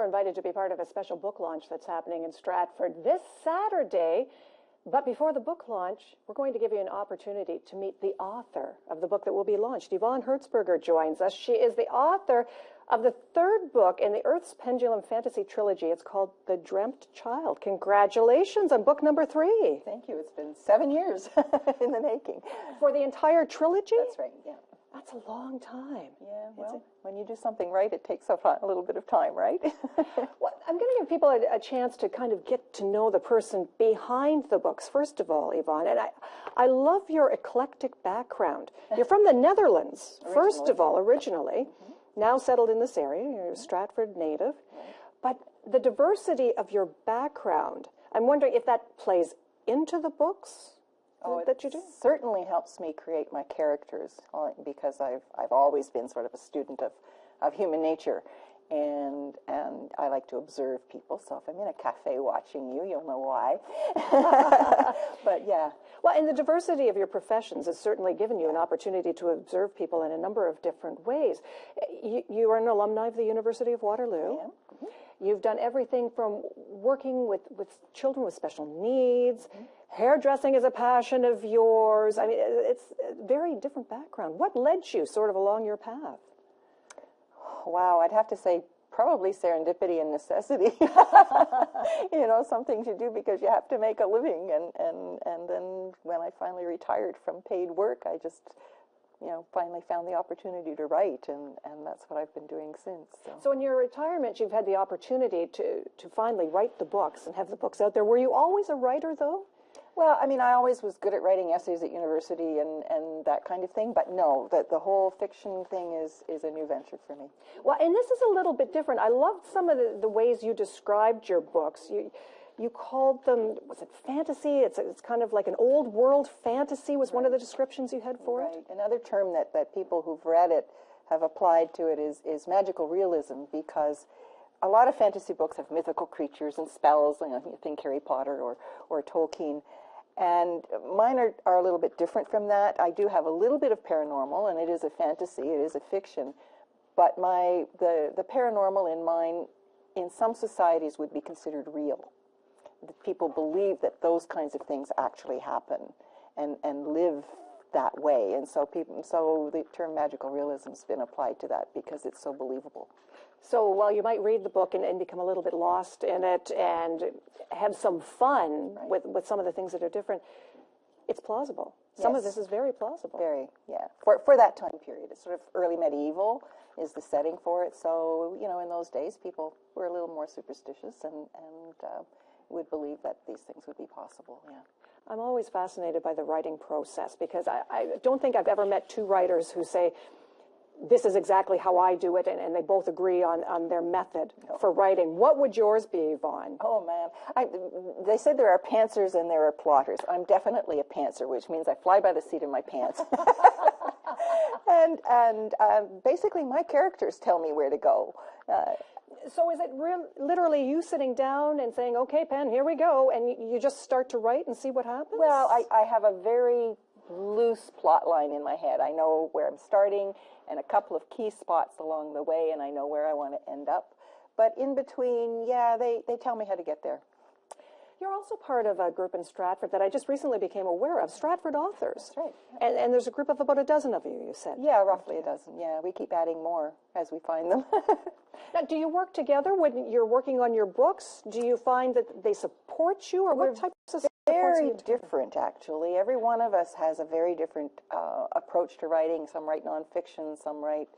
you're invited to be part of a special book launch that's happening in Stratford this Saturday. But before the book launch, we're going to give you an opportunity to meet the author of the book that will be launched. Yvonne Hertzberger joins us. She is the author of the third book in the Earth's Pendulum fantasy trilogy. It's called The Dreamt Child. Congratulations on book number 3. Thank you. It's been 7 years in the making. For the entire trilogy? That's right, yeah. That's a long time. Yeah, well, when you do something right, it takes a little bit of time, right? Well, I'm going to give people a chance to kind of get to know the person behind the books, first of all, Yvonne. And I love your eclectic background. You're from the Netherlands, first of all, originally. Now settled in this area. You're a Stratford native. Right. But the diversity of your background, I'm wondering if that plays into the books that you do? Certainly helps me create my characters because I've always been sort of a student of human nature, and I like to observe people. So if I'm in a cafe watching you, you'll know why. But yeah. Well, and the diversity of your professions has certainly given you an opportunity to observe people in a number of different ways. You are an alumni of the University of Waterloo. I am. You've done everything from working with children with special needs. Hairdressing is a passion of yours. I mean, it's a very different background. What led you sort of along your path? Wow, I'd have to say probably serendipity and necessity. Something to do because you have to make a living. And then when I finally retired from paid work, I just, finally found the opportunity to write, and that's what I've been doing since. So in your retirement, you've had the opportunity to finally write the books and have the books out there. Were you always a writer, though? Well, I mean, I always was good at writing essays at university and that kind of thing, but no, the whole fiction thing is a new venture for me. Well, and this is a little bit different. I loved some of the ways you described your books. You called them, was it fantasy? It's kind of like an old world fantasy was one of the descriptions you had for it? Right. Another term that people who've read it have applied to it is magical realism, because a lot of fantasy books have mythical creatures and spells, you think Harry Potter or Tolkien. And mine are a little bit different from that. I do have a little bit of paranormal, and it is a fantasy, it is a fiction. But the paranormal in mine, in some societies, would be considered real. People believe that those kinds of things actually happen and live that way. And so the term magical realism has been applied to that because it's so believable. So while you might read the book and become a little bit lost in it and have some fun with some of the things that are different, it's plausible. Some of this is very plausible. Very, yeah. For that time period. It's sort of early medieval is the setting for it. So, in those days, people were a little more superstitious and would believe that these things would be possible, yeah. I'm always fascinated by the writing process because I don't think I've ever met two writers who say, this is exactly how I do it, and they both agree on their method for writing. What would yours be, Yvonne? Oh, man. They say there are pantsers and there are plotters. I'm definitely a pantser, which means I fly by the seat of my pants. and basically, my characters tell me where to go. So is it literally you sitting down and saying, okay, pen, here we go, and you just start to write and see what happens? Well, I have a very loose plot line in my head. I know where I'm starting and a couple of key spots along the way, and I know where I want to end up. But in between, they tell me how to get there. You're also part of a group in Stratford that I just recently became aware of, Stratford Authors. That's right. And there's a group of about a dozen of you said. Yeah, roughly a dozen. Yeah, we keep adding more as we find them. Now, do you work together when you're working on your books? Do you find that they support you, or what type of support? Very different, actually. Every one of us has a very different approach to writing. Some write nonfiction, some write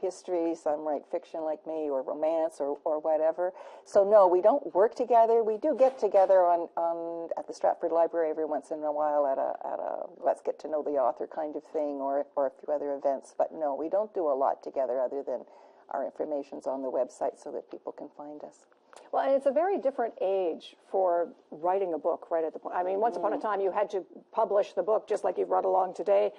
history, some write fiction like me, or romance, or whatever. So no, we don't work together. We do get together at the Stratford Library every once in a while at a let's get to know the author kind of thing, or a few other events. But no, we don't do a lot together other than our information's on the website so that people can find us. Well, and it's a very different age for writing a book right at the point. I mean, once upon a time, you had to publish the book just like you've read along today,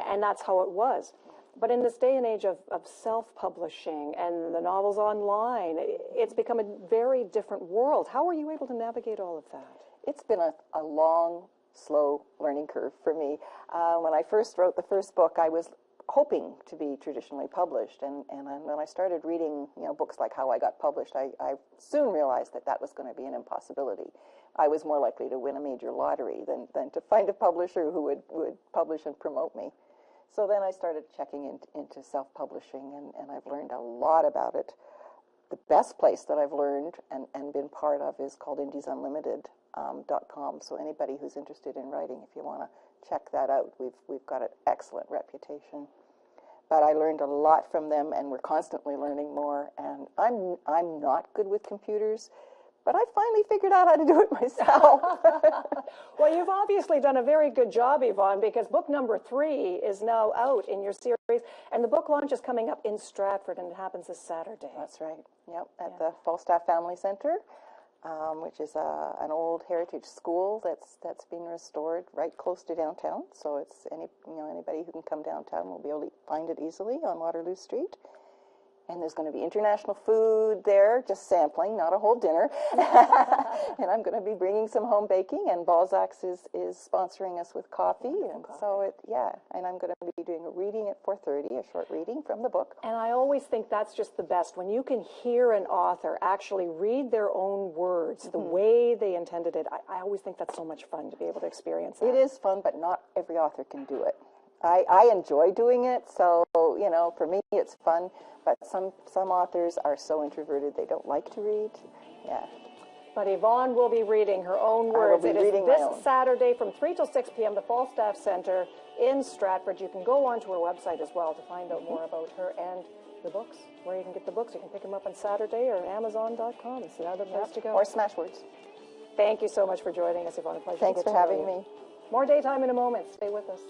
and that's how it was. But in this day and age of self-publishing and the novels online, it's become a very different world. How are you able to navigate all of that? It's been a long, slow learning curve for me. When I first wrote the first book, I was hoping to be traditionally published. And when I started reading, books like How I Got Published, I soon realized that was going to be an impossibility. I was more likely to win a major lottery than to find a publisher who would publish and promote me. So then I started checking into self-publishing, and I've learned a lot about it. The best place that I've learned and been part of is called indiesunlimited.com. So anybody who's interested in writing, if you want to check that out, we've got an excellent reputation. But I learned a lot from them, and we're constantly learning more. And I'm not good with computers, but I finally figured out how to do it myself. Well, you've obviously done a very good job, Yvonne, because book number 3 is now out in your series, and the book launch is coming up in Stratford, and it happens this Saturday. That's right. Yep, at the Falstaff Family Center, which is an old heritage school that's been restored right close to downtown. So it's anybody who can come downtown will be able to find it easily on Waterloo Street. And there's going to be international food there, just sampling, not a whole dinner. And I'm going to be bringing some home baking, and Balzac's is sponsoring us with coffee. And so and I'm going to be doing a reading at 4:30, a short reading from the book. And I always think that's just the best, when you can hear an author actually read their own words the way they intended it. I always think that's so much fun to be able to experience that. It is fun, but not every author can do it. I enjoy doing it, so, for me it's fun. But some authors are so introverted they don't like to read. Yeah. But Yvonne will be reading her own words. It is this Saturday from 3 till 6 p.m. the Falstaff Center in Stratford. You can go onto her website as well to find out more about her and the books, where you can get the books. You can pick them up on Saturday or Amazon.com. It's another place to go. Or Smashwords. Thank you so much for joining us, Yvonne. A pleasure. Thanks for having me. More Daytime in a moment. Stay with us.